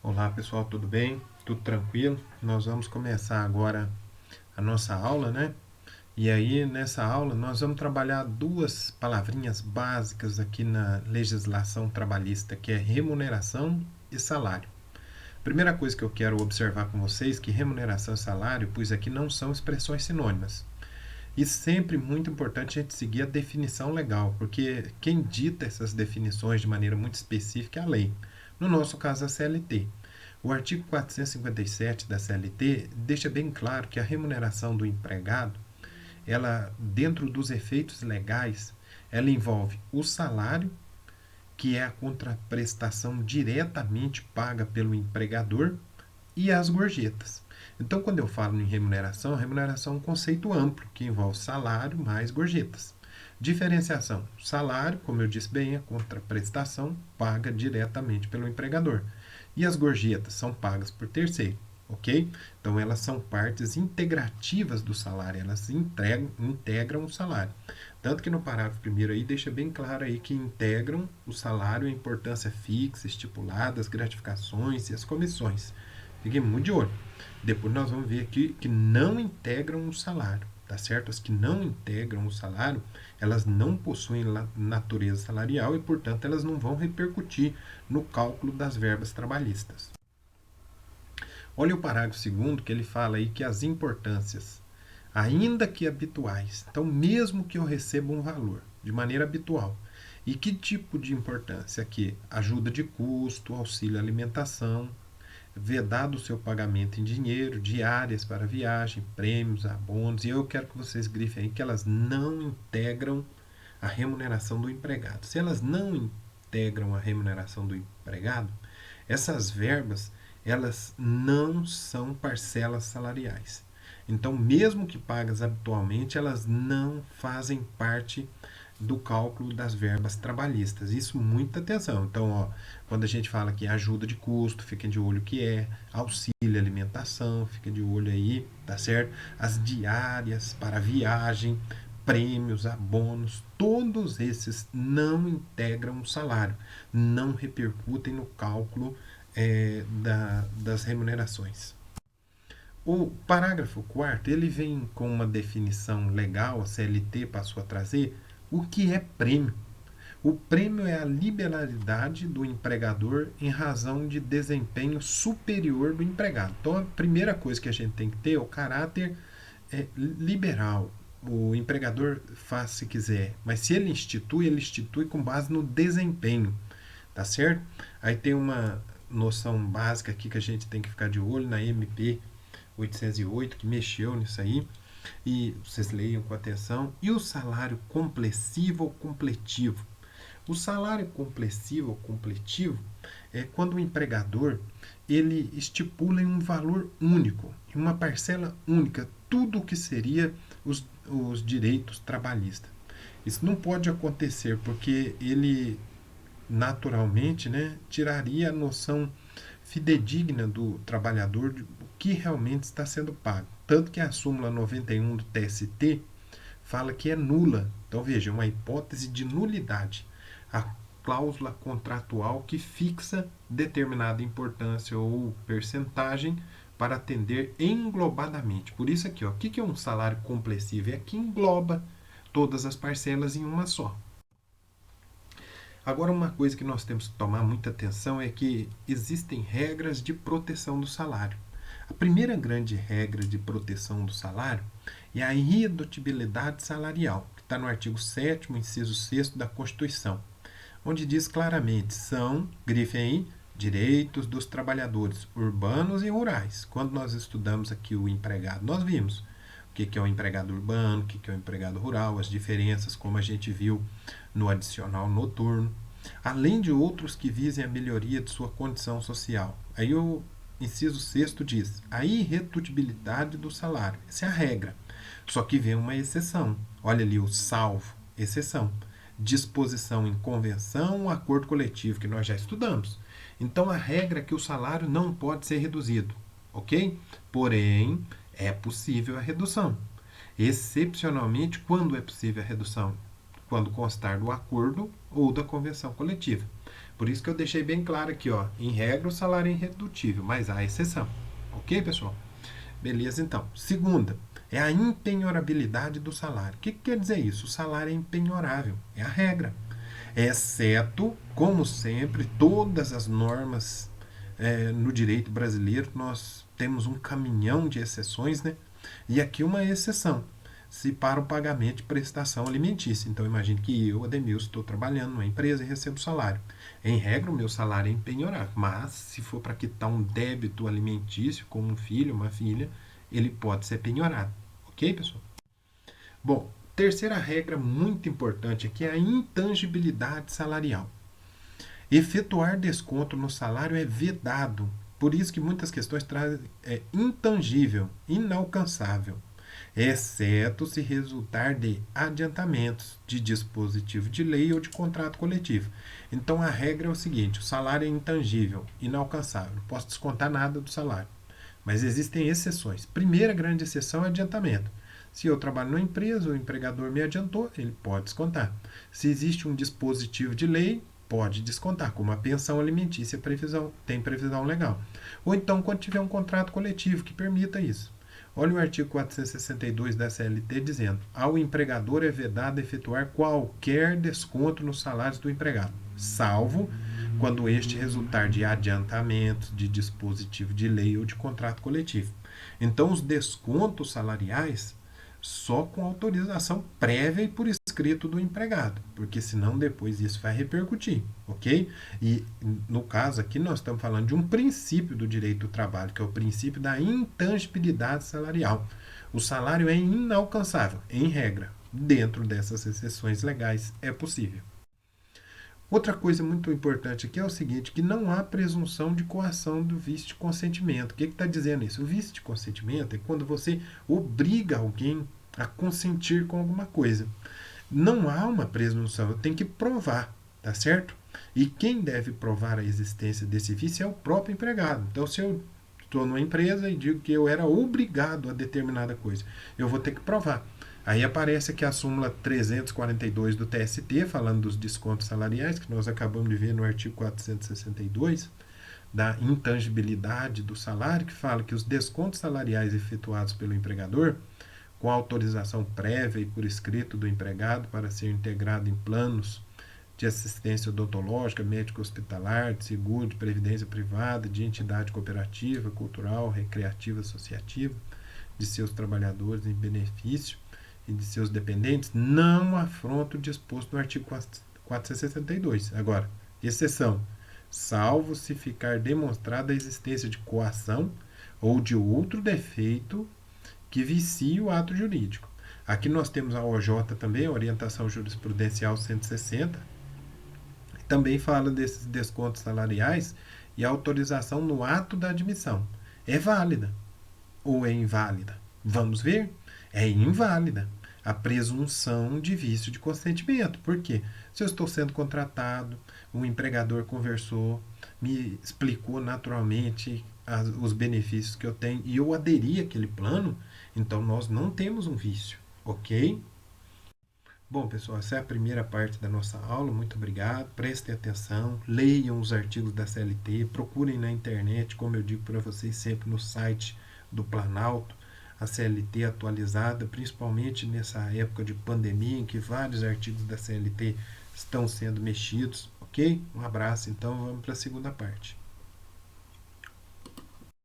Olá pessoal, tudo bem? Tudo tranquilo? Nós vamos começar agora a nossa aula, né? E aí, nessa aula, nós vamos trabalhar duas palavrinhas básicas aqui na legislação trabalhista, que é remuneração e salário. Primeira coisa que eu quero observar com vocês é que remuneração e salário, pois aqui não são expressões sinônimas. E sempre muito importante a gente seguir a definição legal, porque quem dita essas definições de maneira muito específica é a lei. No nosso caso, a CLT. O artigo 457 da CLT deixa bem claro que a remuneração do empregado, ela, dentro dos efeitos legais, ela envolve o salário, que é a contraprestação diretamente paga pelo empregador, e as gorjetas. Então, quando eu falo em remuneração, a remuneração é um conceito amplo, que envolve salário mais gorjetas. Diferenciação: salário, como eu disse bem, é contraprestação paga diretamente pelo empregador. E as gorjetas são pagas por terceiro, ok? Então, elas são partes integrativas do salário, elas integram o salário. Tanto que no parágrafo primeiro aí deixa bem claro aí que integram o salário a importância fixa, estipulada, as gratificações e as comissões. Fiquem muito de olho. Depois nós vamos ver aqui que não integram o salário, tá certo? As que não integram o salário, elas não possuem natureza salarial e, portanto, elas não vão repercutir no cálculo das verbas trabalhistas. Olha o parágrafo segundo que ele fala aí que as importâncias, ainda que habituais, então mesmo que eu receba um valor de maneira habitual, e que tipo de importância aqui? Ajuda de custo, auxílio alimentação, vedado o seu pagamento em dinheiro, diárias para viagem, prêmios, abonos, e eu quero que vocês grifem aí que elas não integram a remuneração do empregado. Se elas não integram a remuneração do empregado, essas verbas, elas não são parcelas salariais. Então, mesmo que pagas habitualmente, elas não fazem parte do cálculo das verbas trabalhistas. Isso, muita atenção. Então, ó, quando a gente fala que ajuda de custo, fica de olho o que é, auxílio alimentação, fica de olho aí, tá certo? As diárias para viagem, prêmios, abonos, todos esses não integram o salário, não repercutem no cálculo das remunerações. O parágrafo 4º ele vem com uma definição legal, a CLT passou a trazer, o que é prêmio. O prêmio é a liberalidade do empregador em razão de desempenho superior do empregado. Então, a primeira coisa que a gente tem que ter é o caráter liberal. O empregador faz se quiser, mas se ele institui com base no desempenho, tá certo? Aí tem uma noção básica aqui que a gente tem que ficar de olho na MP 808, que mexeu nisso aí, e vocês leiam com atenção. E o salário complessivo ou completivo? O salário complessivo ou completivo é quando o empregador ele estipula em um valor único, em uma parcela única, tudo o que seria os direitos trabalhistas. Isso não pode acontecer porque ele naturalmente, né, tiraria a noção fidedigna do trabalhador de o que realmente está sendo pago. Tanto que a súmula 91 do TST fala que é nula. Então veja, uma hipótese de nulidade. A cláusula contratual que fixa determinada importância ou percentagem para atender englobadamente. Por isso aqui, ó, o que é um salário complessivo? É que engloba todas as parcelas em uma só. Agora, uma coisa que nós temos que tomar muita atenção é que existem regras de proteção do salário. A primeira grande regra de proteção do salário é a irredutibilidade salarial, que está no artigo 7º, inciso 6º da Constituição, onde diz claramente, são, grifem aí, direitos dos trabalhadores urbanos e rurais. Quando nós estudamos aqui o empregado, nós vimos o que é o empregado urbano, o que é o empregado rural, as diferenças, como a gente viu no adicional noturno, além de outros que visem a melhoria de sua condição social. Aí o inciso 6º diz a irredutibilidade do salário. Essa é a regra. Só que vem uma exceção. Olha ali o salvo, exceção. Disposição em convenção ou acordo coletivo, que nós já estudamos. Então a regra é que o salário não pode ser reduzido, ok? Porém, é possível a redução. Excepcionalmente, quando é possível a redução? Quando constar do acordo ou da convenção coletiva. Por isso que eu deixei bem claro aqui, ó, em regra o salário é irredutível, mas há exceção. Ok, pessoal? Beleza, então. Segunda, é a impenhorabilidade do salário. O que quer dizer isso? O salário é impenhorável, é a regra. Exceto, como sempre, todas as normas no direito brasileiro, nós temos um caminhão de exceções, né? E aqui uma exceção, se para o pagamento de prestação alimentícia. Então, imagine que eu, Ademilson, estou trabalhando numa empresa e recebo salário. Em regra, o meu salário é empenhorável, mas se for para quitar um débito alimentício, como um filho, uma filha, ele pode ser penhorado. Ok, pessoal? Bom, terceira regra muito importante aqui é a intangibilidade salarial. Efetuar desconto no salário é vedado. Por isso que muitas questões trazem intangível, inalcançável, exceto se resultar de adiantamentos de dispositivo de lei ou de contrato coletivo. Então a regra é o seguinte: o salário é intangível, inalcançável, não posso descontar nada do salário. Mas existem exceções. Primeira grande exceção é adiantamento. Se eu trabalho numa empresa, o empregador me adiantou, ele pode descontar. Se existe um dispositivo de lei, pode descontar, como a pensão alimentícia tem previsão legal. Ou então, quando tiver um contrato coletivo que permita isso. Olha o artigo 462 da CLT dizendo: ao empregador é vedado efetuar qualquer desconto nos salários do empregado, salvo quando este resultar de adiantamento, de dispositivo de lei ou de contrato coletivo. Então, os descontos salariais só com autorização prévia e por escrito do empregado, porque senão depois isso vai repercutir, ok? E no caso aqui nós estamos falando de um princípio do direito do trabalho, que é o princípio da intangibilidade salarial. O salário é inalcançável, em regra. Dentro dessas exceções legais é possível. Outra coisa muito importante aqui é o seguinte, que não há presunção de coação do vício de consentimento. O que está dizendo isso? O vício de consentimento é quando você obriga alguém a consentir com alguma coisa. Não há uma presunção, eu tenho que provar, tá certo? E quem deve provar a existência desse vício é o próprio empregado. Então, se eu estou numa empresa e digo que eu era obrigado a determinada coisa, eu vou ter que provar. Aí aparece aqui a súmula 342 do TST, falando dos descontos salariais, que nós acabamos de ver no artigo 462, da intangibilidade do salário, que fala que os descontos salariais efetuados pelo empregador, com autorização prévia e por escrito do empregado para ser integrado em planos de assistência odontológica, médico-hospitalar, de seguro, de previdência privada, de entidade cooperativa, cultural, recreativa, associativa, de seus trabalhadores em benefício e de seus dependentes, não afronta o disposto no artigo 462. Agora, exceção, salvo se ficar demonstrada a existência de coação ou de outro defeito que vicie o ato jurídico. Aqui nós temos a OJ também, a Orientação Jurisprudencial 160, também fala desses descontos salariais e a autorização no ato da admissão. É válida ou é inválida? Vamos ver? É inválida. A presunção de vício de consentimento. Por quê? Se eu estou sendo contratado, o empregador conversou, me explicou naturalmente os benefícios que eu tenho e eu aderi àquele plano, então nós não temos um vício, ok? Bom, pessoal, essa é a primeira parte da nossa aula. Muito obrigado. Prestem atenção, leiam os artigos da CLT, procurem na internet, como eu digo para vocês sempre, no site do Planalto, a CLT atualizada, principalmente nessa época de pandemia, em que vários artigos da CLT estão sendo mexidos, ok? Um abraço, então, vamos para a segunda parte.